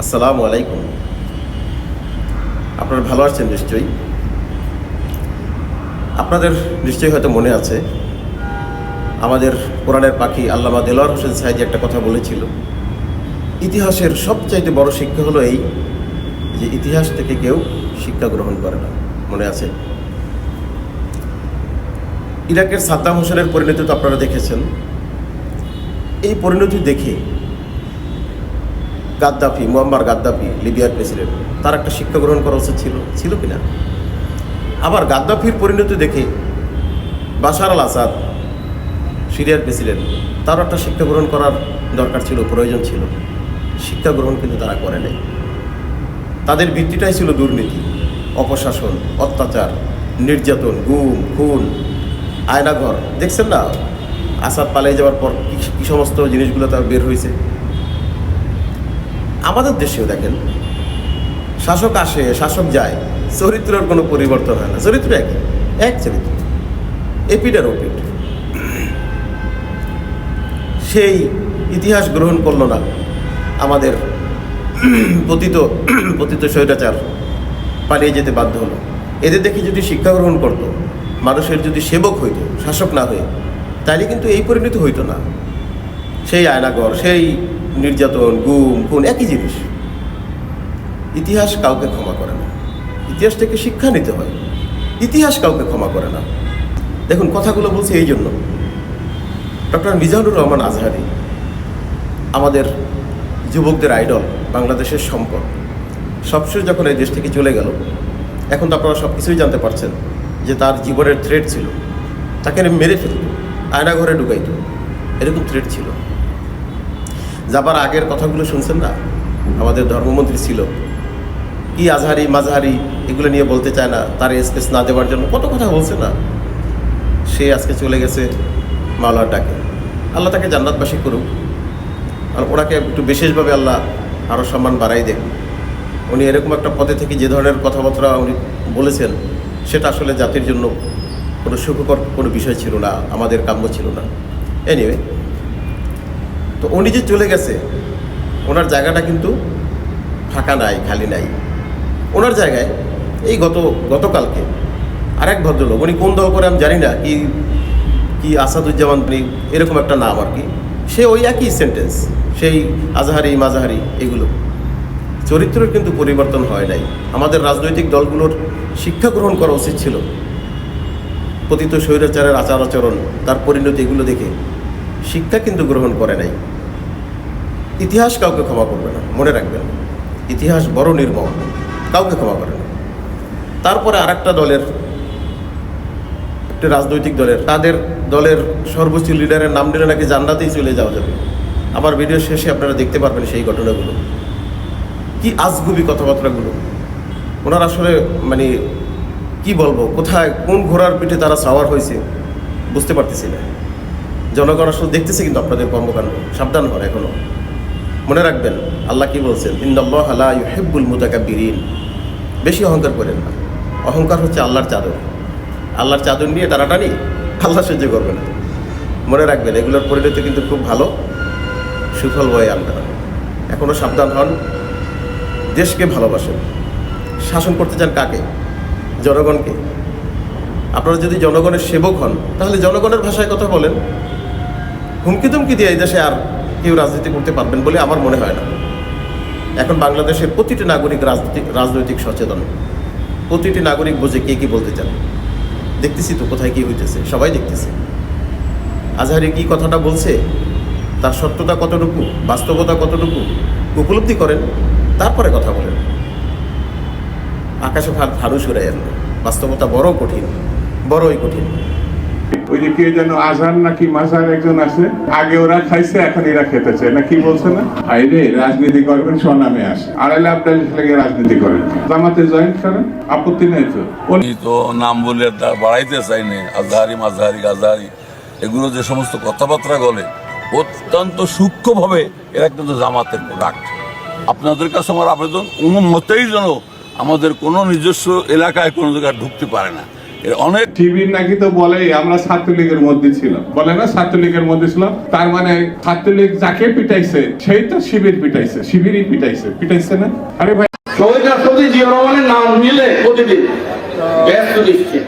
আসসালামু আলাইকুম। আপনারা ভালো আছেন নিশ্চয়ই। আপনাদের নিশ্চয়ই হয়তো মনে আছে আমাদের কোরআনের পাখি আল্লামা দেলোয়ার হোসেন সাঈদী একটা কথা বলেছিল, ইতিহাসের সবচাইতে বড় শিক্ষা হলো এই যে ইতিহাস থেকে কেউ শিক্ষা গ্রহণ করে না। মনে আছে? ইরাকের সাদ্দাম হোসেনের পরিণতি তো আপনারা দেখেছেন। এই পরিণতি দেখে গাদ্দাফি, মুয়াম্মার গাদ্দাফি, লিবিয়ার প্রেসিডেন্ট, তার একটা শিক্ষা গ্রহণ করা উচিত ছিল কিনা? আবার গাদ্দাফির পরিণতি দেখে বাশার আল আসাদ, সিরিয়ার প্রেসিডেন্ট, তারও একটা শিক্ষা গ্রহণ করার দরকার ছিল, প্রয়োজন ছিল। শিক্ষা গ্রহণ কিন্তু তারা করে নাই। তাদের ভিত্তিটাই ছিল দুর্নীতি, অপশাসন, অত্যাচার, নির্যাতন, গুম, খুন, আয়নাঘর। দেখছেন না আসাদ পালিয়ে যাওয়ার পর কী সমস্ত জিনিসগুলো তার বের হয়েছে। আমাদের দেশেও দেখেন, শাসক আসে, শাসক যায়, চরিত্রের কোনো পরিবর্তন হয় না। চরিত্র এক চরিত্র, এপিড আর ওপিড। সেই ইতিহাস গ্রহণ করলো না আমাদের পতিত স্বৈরাচার, পালিয়ে যেতে বাধ্য হলো। এদের দেখে যদি শিক্ষা গ্রহণ করতো, মানুষের যদি সেবক হইতো, শাসক না হয়ে, তাইলে কিন্তু এই পরিণতি হইতো না। সেই আয়নাঘর, সেই নির্যাতন, গুম, খুন, একই জিনিস। ইতিহাস কাউকে ক্ষমা করে না। ইতিহাস থেকে শিক্ষা নিতে হয়। ইতিহাস কাউকে ক্ষমা করে না। দেখুন, কথাগুলো বলছি এই জন্য, ডক্টর মিজানুর রহমান আজহারি আমাদের যুবকদের আইডল, বাংলাদেশের সম্পদ। সবশেষ যখন এই দেশ থেকে চলে গেল, এখন তো আপনারা সব কিছুই জানতে পারছেন যে তার জীবনের থ্রেট ছিল, তাকে মেরে ফেলত, আয়নাঘরে ঢুকাইত, এরকম থ্রেট ছিল। যাবার আগের কথাগুলো শুনছেন না? আমাদের ধর্মমন্ত্রী ছিল, কি আজহারি মাজহারি এগুলো নিয়ে বলতে চায় না, তার স্পেস না দেওয়ার জন্য কত কথা বলছে না। সে আজকে চলে গেছে মাওলার ডাকে। আল্লাহ তাকে জান্নাতবাসী করুক, আর ওনাকে একটু বিশেষভাবে আল্লাহ আরও সম্মান বাড়াই দেন। উনি এরকম একটা পদে থেকে যে ধরনের কথাবার্তা উনি বলেছেন, সেটা আসলে জাতির জন্য কোনো সুখকর কোনো বিষয় ছিল না, আমাদের কাম্য ছিল না। এনিওয়ে, তো উনি যে চলে গেছে, ওনার জায়গাটা কিন্তু ফাঁকা নাই, খালি নাই। ওনার জায়গায় এই গতকালকে আরেক ভদ্রলোক, উনি কোন দল করে আমি জানি না, কি আসাদুজ্জামান এরকম একটা নাম আর কি, সে ওই একই সেন্টেন্স, সেই আজহারি মাজাহারি এগুলো। চরিত্রের কিন্তু পরিবর্তন হয় নাই। আমাদের রাজনৈতিক দলগুলোর শিক্ষা গ্রহণ করা উচিত ছিল। পতিত স্বৈরাচারের আচার আচরণ, তার পরিণতি, এগুলো দেখে শিক্ষা কিন্তু গ্রহণ করে নাই। ইতিহাস কাউকে ক্ষমা করবে না, মনে রাখবেন। ইতিহাস বড় নির্মম, কাউকে ক্ষমা করে না। তারপরে আরেকটা দলের, একটা রাজনৈতিক তাদের দলের সর্বোচ্চ লিডারের নাম নিলে নাকি জান্নাতেই চলে যাওয়া যাবে। আমার ভিডিও শেষে আপনারা দেখতে পারবেন সেই ঘটনাগুলো, কি আজগুবি কথাবার্তাগুলো। ওনার আসলে মানে কি বলবো, কোথায় কোন ঘোড়ার পিঠে তারা সাওয়ার হয়েছে বুঝতে পারতেছি না। জনগণ আসলে দেখতেছে কিন্তু আপনাদের কর্মকাণ্ড। সাবধান হন এখনো। মনে রাখবেন আল্লাহ কি বলছেন, ইন্নাল্লাহা লা ইউহিব্বুল মুতাকাব্বিরিন। বেশি অহংকার করেন না। অহংকার হচ্ছে আল্লাহর চাদর। আল্লাহর চাদর নিয়ে টানাটানি আল্লাহ সহ্য করবে না। মনে রাখবেন, এগুলোর পরিণতি কিন্তু খুব ভালো, সুফল বয়ে আনবে না। এখনও সাবধান হন। দেশকে ভালোবাসেন। শাসন করতে চান কাকে? জনগণকে। আপনারা যদি জনগণের সেবক হন, তাহলে জনগণের ভাষায় কথা বলেন। হুমকি তুমকি দিয়ে এই দেশে আর কেউ রাজনীতি করতে পারবেন বলে আমার মনে হয় না। এখন বাংলাদেশের প্রতিটি নাগরিক রাজনৈতিক সচেতন। প্রতিটি নাগরিক বোঝে কে কী বলতে চান। দেখতেছি তো কোথায় কী হইতেছে, সবাই দেখতেছে। আজহারি কি কথাটা বলছে, তার সত্যতা কতটুকু, বাস্তবতা কতটুকু উপলব্ধি করেন, তারপরে কথা বলেন। আকাশে ফানুস উড়াইয়েন না। বাস্তবতা বড় কঠিন, বড়ই কঠিন। ওই যে কে যেন আজহার নাকি মাজার একজন আছে, আগে ওরা খাইছে, এখন এরা খেতে চায় না, কি বলছে না? হাইরে, রাজনীতি করবেন স্বনামে আসে, আড়াইলে আপনার লেগে রাজনীতি করেন, জামাতে জয়েন করেন, আপত্তি নেই তো। উনি তো নাম বলে বাড়াইতে চাইনি, আজহারি মাঝহারি গাজহারি এগুলো যে সমস্ত কথাবার্তা বলে, অত্যন্ত সূক্ষ্মভাবে এরা কিন্তু জামাতের প্রোডাক্ট। আপনাদের কাছে আমার আবেদন, কোনো মতেই যেন আমাদের কোনো নিজস্ব এলাকায় কোনো জায়গায় ঢুকতে পারে না। এর অনেক শিবির নাকি তো বলে আমরা ছাত্রলীগের মধ্যে ছিলাম, বলে না ছাত্রলীগের মধ্যে ছিলাম, তার মানে ছাত্রলীগ যাকে পিটাইছে সেই তো শিবির পিটাইছে, শিবিরই পিটাইছে না? আরে ভাই, শহীদ রাষ্ট্রপতি জিয়া রহমানের নাম নিলে প্রতিদিন ব্যস্ত নিশ্চিত